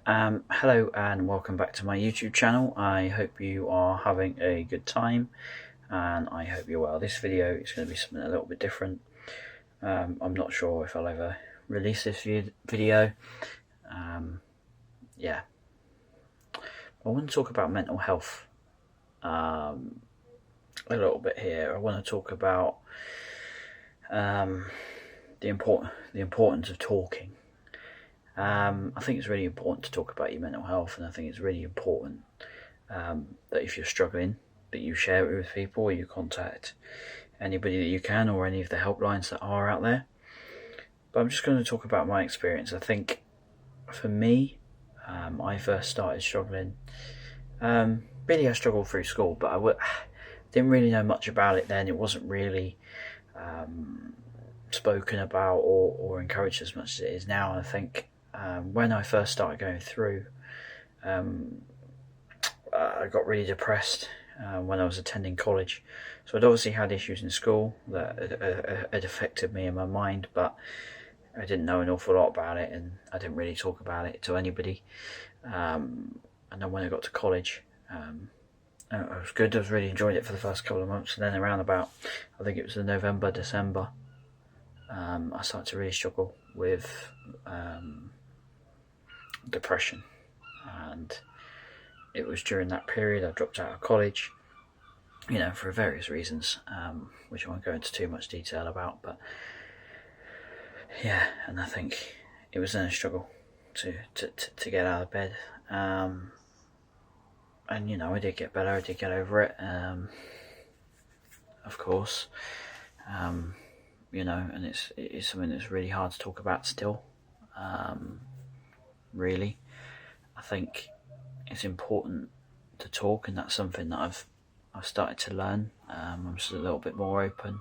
Hello and welcome back to my YouTube channel. I hope you are having a good time and I hope you're well. This video is going to be something a little bit different. I'm not sure if I'll ever release this video. Yeah, I want to talk about mental health a little bit here. I want to talk about the importance of talking. I think it's really important to talk about your mental health, and I think it's really important that if you're struggling, that you share it with people, or you contact anybody that you can, or any of the helplines that are out there. But I'm just going to talk about my experience. I think for me, I first started struggling. Really, I struggled through school, but I didn't really know much about it then. It wasn't really spoken about or encouraged as much as it is now. And I think when I first started going through, I got really depressed when I was attending college. So I'd obviously had issues in school that had affected me and my mind, but I didn't know an awful lot about it, and I didn't really talk about it to anybody. And then when I got to college, it was good. I really enjoyed it for the first couple of months, and then around about, I think it was the November, December, I started to really struggle with depression, and it was during that period I dropped out of college, for various reasons, which I won't go into too much detail about, but yeah, and I think it was then a struggle to get out of bed, and I did get better, I did get over it, of course, and it's something that's really hard to talk about still. Really, I think it's important to talk, and that's something that I've started to learn. I'm just a little bit more open.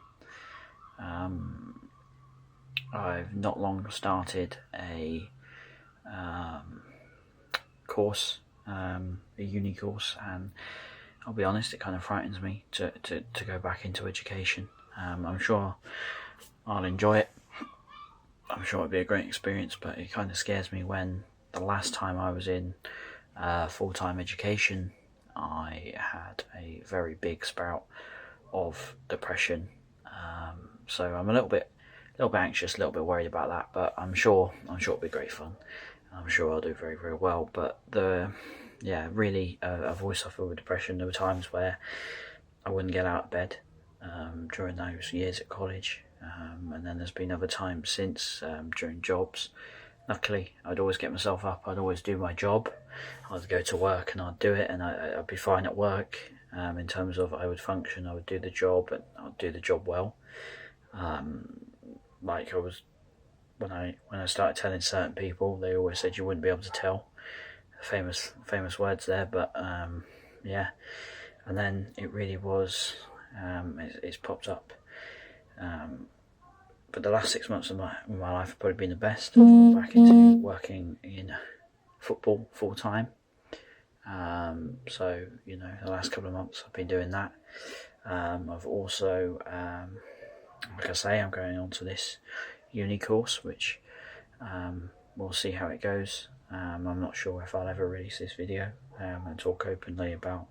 I've not long started a course, a uni course, and I'll be honest, it kind of frightens me to go back into education. I'm sure I'll enjoy it. I'm sure it'll be a great experience, but it kind of scares me when the last time I was in full-time education, I had a very big spout of depression. So I'm a little bit anxious, a little bit worried about that, but I'm sure it'll be great fun. I'm sure I'll do very, very well. But really, I've always suffered with depression. There were times where I wouldn't get out of bed during those years at college, and then there's been other times since, during jobs. Luckily, I'd always get myself up, I'd always do my job, I'd go to work and I'd do it, and I'd be fine at work, in terms of I would function, I would do the job, and I'd do the job well. Like I was, when I started telling certain people, they always said you wouldn't be able to tell. Famous words there, but yeah. And then it really was, it's popped up. But the last 6 months of my life have probably been the best. I've gone back into working in football full time. So, the last couple of months I've been doing that. I've also, like I say, I'm going on to this uni course, which we'll see how it goes. I'm not sure if I'll ever release this video and talk openly about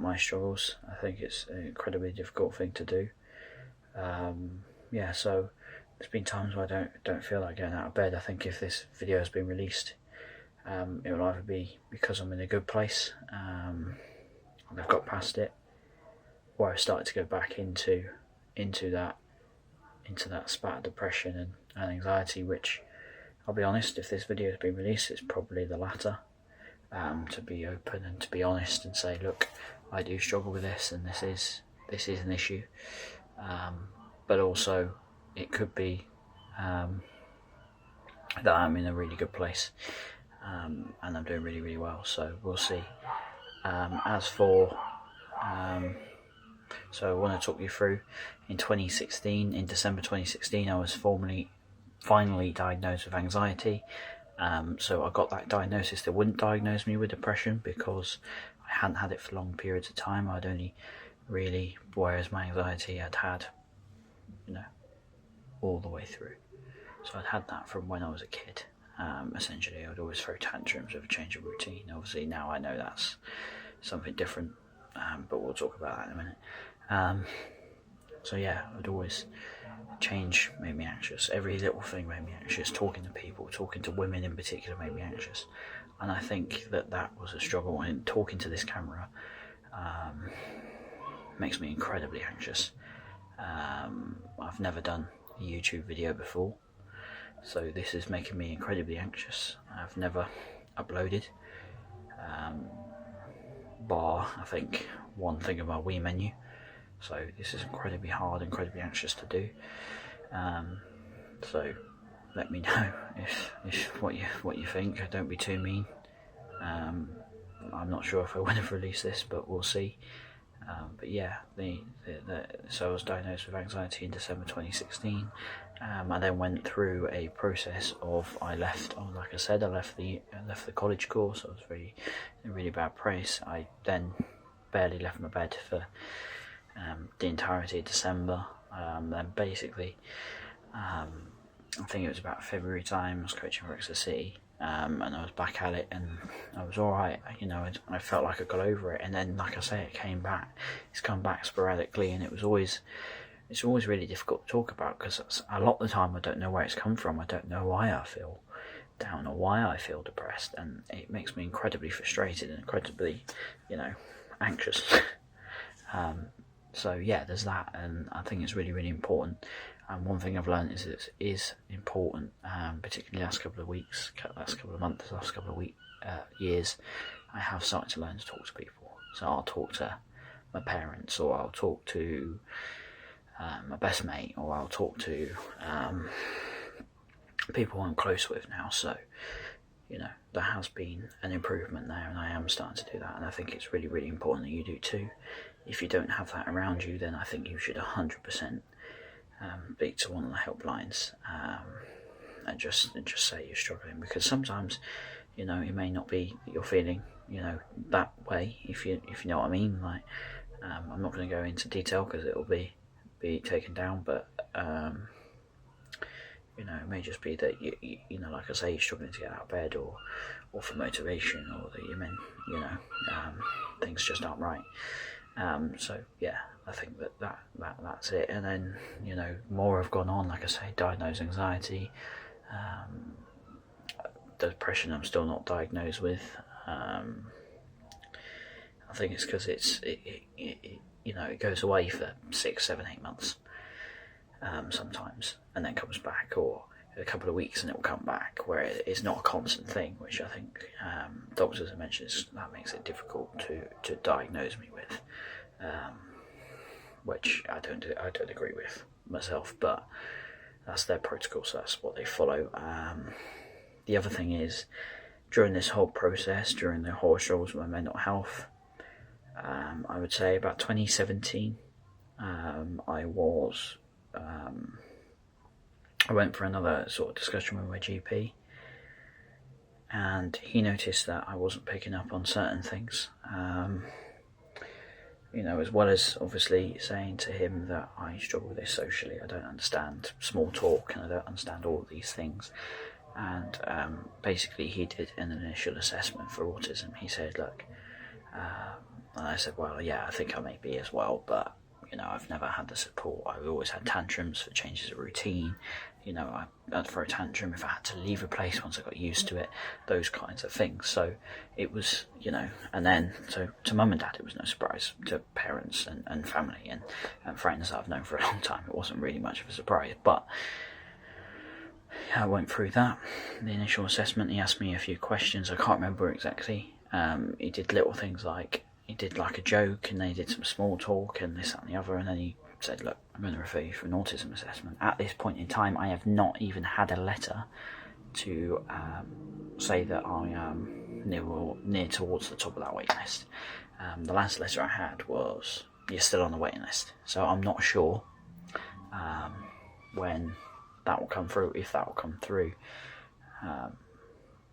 my struggles. I think it's an incredibly difficult thing to do. So there's been times where I don't feel like getting out of bed. I think if this video has been released, it will either be because I'm in a good place, and I've got past it, or I've started to go back into that spat of depression and anxiety, which, I'll be honest, if this video has been released, it's probably the latter. To be open and to be honest and say, look, I do struggle with this, and this is an issue. But also, it could be that I'm in a really good place, and I'm doing really, really well. So we'll see. So I want to talk you through. In December 2016, I was finally diagnosed with anxiety. So I got that diagnosis. They wouldn't diagnose me with depression because I hadn't had it for long periods of time. I'd only really, whereas my anxiety I'd had, all the way through. So I'd had that from when I was a kid. Essentially, I would always throw tantrums with a change of routine. Obviously, now I know that's something different, but we'll talk about that in a minute. So yeah, I'd always change made me anxious. Every little thing made me anxious. Talking to people, talking to women in particular, made me anxious. And I think that was a struggle. And talking to this camera makes me incredibly anxious. I've never done a YouTube video before, so this is making me incredibly anxious. I've never uploaded, bar I think one thing of my Wii menu, so this is incredibly hard, incredibly anxious to do. So let me know if what you think. Don't be too mean. I'm not sure if I would have released this, but we'll see. But yeah, so I was diagnosed with anxiety in December 2016. I then went through a process of like I said, I left the college course. I was in a really bad place. I then barely left my bed for the entirety of December. Then basically, I think it was about February time, I was coaching for Exeter City, and I was back at it, and I was alright, I felt like I got over it, and then, like I say, it came back. It's come back sporadically, and it's always really difficult to talk about, because a lot of the time I don't know where it's come from. I don't know why I feel down or why I feel depressed, and it makes me incredibly frustrated and incredibly, anxious. So yeah, there's that, and I think it's really, really important. And one thing I've learned is it is important, particularly last couple of weeks, last couple of months, last couple of years, I have started to learn to talk to people. So I'll talk to my parents, or I'll talk to my best mate, or I'll talk to people I'm close with now. So, there has been an improvement there, and I am starting to do that, and I think it's really, really important that you do too. If you don't have that around you, then I think you should 100% speak to one of the helplines, and just say you're struggling, because sometimes, it may not be that you're feeling, that way, if you know what I mean. Like, I'm not going to go into detail because it will be taken down, but it may just be that you like I say, you're struggling to get out of bed, or for motivation, or that things just aren't right. So yeah, I think that's it. And then more have gone on. Like I say, diagnosed anxiety, depression. I'm still not diagnosed with. I think it's because it goes away for 6, 7, 8 months, sometimes, and then comes back, or a couple of weeks and it will come back, where it's not a constant thing, which I think doctors have mentioned that makes it difficult to diagnose me with, which I don't agree with myself, but that's their protocol, so that's what they follow. The other thing is, during this whole process, during the whole struggles with my mental health, I would say about 2017, I went for another sort of discussion with my GP, and he noticed that I wasn't picking up on certain things, as well as obviously saying to him that I struggle with this socially. I don't understand small talk, and I don't understand all of these things. And basically he did an initial assessment for autism. He said, look, and I said, well, yeah, I think I may be as well, but I've never had the support. I've always had tantrums for changes of routine. I'd throw a tantrum if I had to leave a place once I got used to it, those kinds of things. So it was, and then, so to mum and dad, it was no surprise. To parents and family and friends that I've known for a long time, it wasn't really much of a surprise. But I went through that, the initial assessment. He asked me a few questions. I can't remember exactly. He did little things like, he did like a joke, and then he did some small talk and this, that and the other, and then he said, look, I'm going to refer you for an autism assessment. At this point in time, I have not even had a letter to say that I am near towards the top of that waiting list. The last letter I had was, you're still on the waiting list. So I'm not sure when that will come through, if that will come through.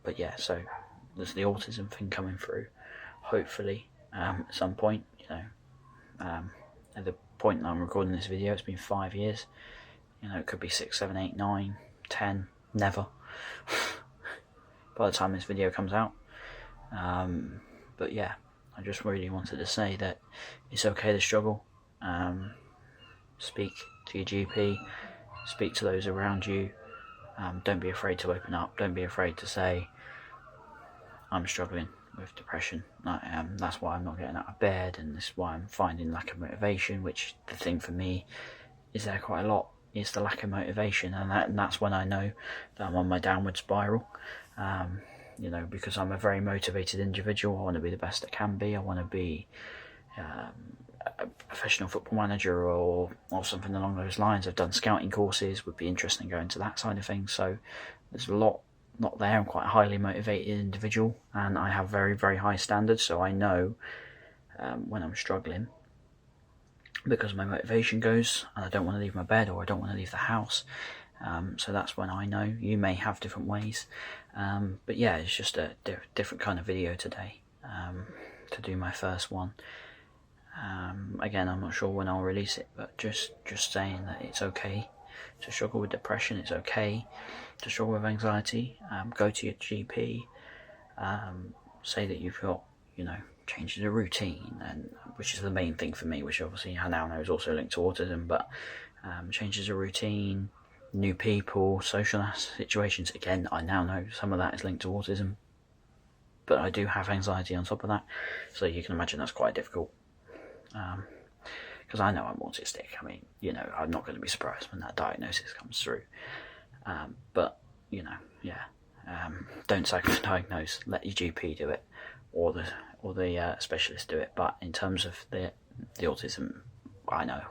But yeah, so there's the autism thing coming through, hopefully. At some point, at the point that I'm recording this video, it's been 5 years. It could be 6, 7, 8, 9, 10, never. by the time this video comes out. But yeah, I just really wanted to say that it's okay to struggle. Speak to your GP, speak to those around you. Don't be afraid to open up. Don't be afraid to say, I'm struggling with depression. That's why I'm not getting out of bed, and this is why I'm finding lack of motivation, which the thing for me is there quite a lot, is the lack of motivation, and that's when I know that I'm on my downward spiral. Because I'm a very motivated individual. I want to be the best I can be. I want to be a professional football manager or something along those lines. I've done scouting courses, would be interested in going to that side of things. So there's a lot not there. I'm quite a highly motivated individual, and I have very, very high standards. So I know when I'm struggling, because my motivation goes and I don't want to leave my bed or I don't want to leave the house. So that's when I know. You may have different ways, but yeah, it's just a different kind of video today, to do my first one. Again, I'm not sure when I'll release it, but just saying that it's okay to struggle with depression. It's okay to struggle with anxiety. Go to your GP, say that you've got, changes of routine, and which is the main thing for me, which obviously I now know is also linked to autism, but changes of routine, new people, social situations. Again, I now know some of that is linked to autism, but I do have anxiety on top of that, so you can imagine that's quite difficult. Because I know I'm autistic. I mean, I'm not going to be surprised when that diagnosis comes through. But don't self-diagnose. Let your GP do it, or the specialist do it. But in terms of the autism, I know.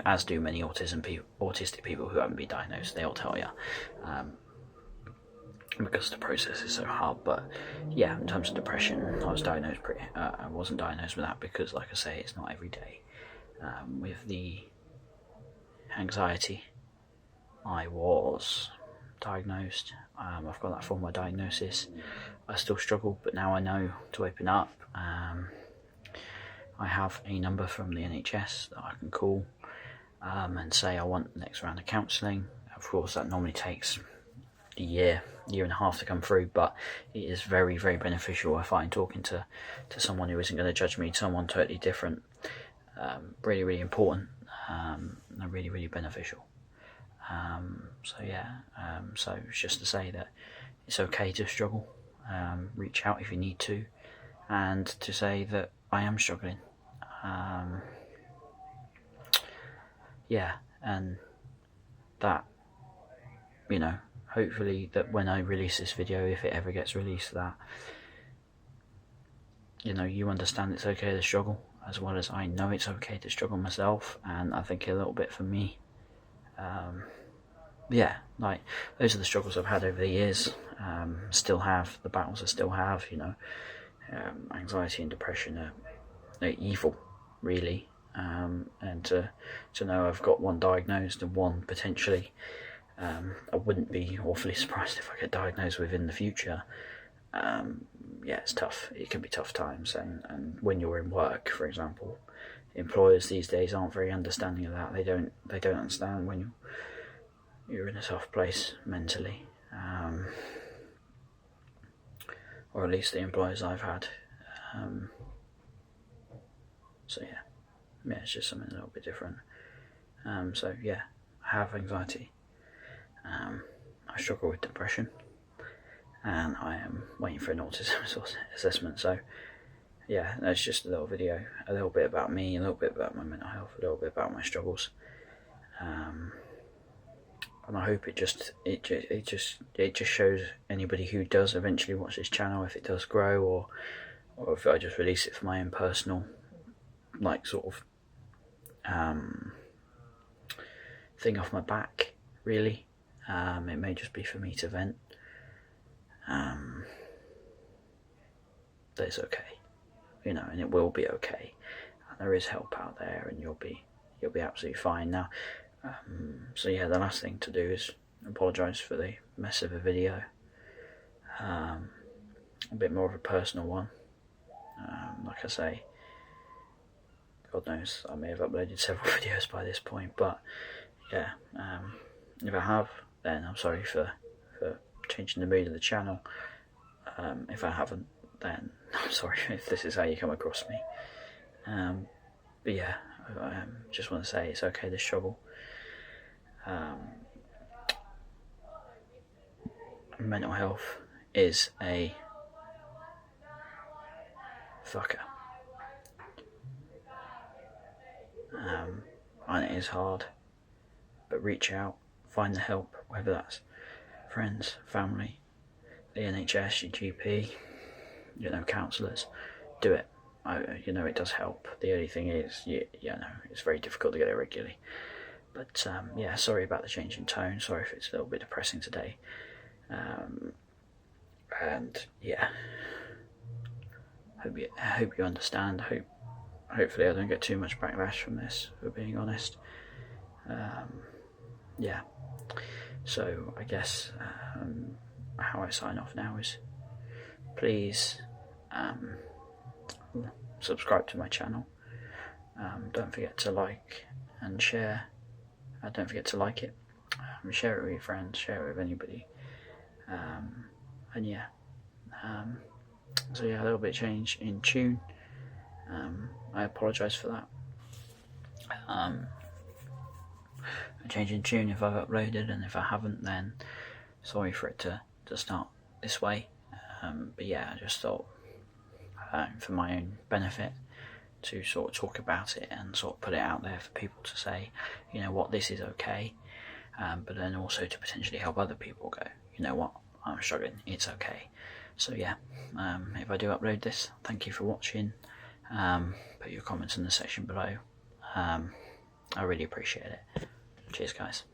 As do many autistic people who haven't been diagnosed. They'll tell you, because the process is so hard. But yeah, in terms of depression, I wasn't diagnosed with that because, like I say, it's not every day. With the anxiety, I was diagnosed. I've got that formal diagnosis. I still struggle, but now I know to open up. I have a number from the NHS that I can call and say I want the next round of counselling. Of course, that normally takes a year and a half to come through, but it is very, very beneficial. I find talking to someone who isn't going to judge me, someone totally different, really, really important, and really, really beneficial. So it's just to say that it's okay to struggle. Reach out if you need to, and to say that I am struggling. And that, hopefully that when I release this video, if it ever gets released, that you understand it's okay to struggle, as well as I know it's okay to struggle myself. And I think a little bit for me, those are the struggles I've had over the years. Still have the battles I still have. Anxiety and depression are evil, really. And to know I've got one diagnosed and one potentially, I wouldn't be awfully surprised if I get diagnosed with in the future. It's tough. It can be tough times, and when you're in work, for example, employers these days aren't very understanding of that. They don't understand when you're in a tough place mentally, or at least the employers I've had. It's just something a little bit different. I have anxiety. I struggle with depression, and I am waiting for an autism assessment. So that's just a little video, a little bit about me, a little bit about my mental health, a little bit about my struggles, and I hope it just shows anybody who does eventually watch this channel, if it does grow, or if I just release it for my own personal thing off my back, really. It may just be for me to vent. But it's okay, and it will be okay. And there is help out there, and you'll be absolutely fine. Now, the last thing to do is apologise for the mess of a video. A bit more of a personal one. Like I say, God knows, I may have uploaded several videos by this point, but if I have, then I'm sorry for changing the mood of the channel. If I haven't, then I'm sorry if this is how you come across me. But yeah, I just want to say it's okay to struggle. Mental health is a fucker. And it is hard, but reach out, find the help, whether that's friends, family, the NHS, your GP, counsellors. Do it. It does help. The only thing is, it's very difficult to get it regularly. But yeah, sorry about the change in tone. Sorry if it's a little bit depressing today. And yeah, I hope you understand. Hopefully I don't get too much backlash from this, for being honest. Yeah. So I guess how I sign off now is, please subscribe to my channel. Don't forget to like and share. Don't forget to like it. Share it with your friends. Share it with anybody. And yeah. So yeah, a little bit of change in tune. I apologise for that. A change in tune if I've uploaded, and if I haven't, then sorry for it to start this way. But yeah, I just thought, for my own benefit, to sort of talk about it and sort of put it out there for people to say, what, this is okay. But then also to potentially help other people go, what, I'm struggling, it's okay. So yeah, if I do upload this, thank you for watching. Put your comments in the section below. I really appreciate it. Cheers, guys.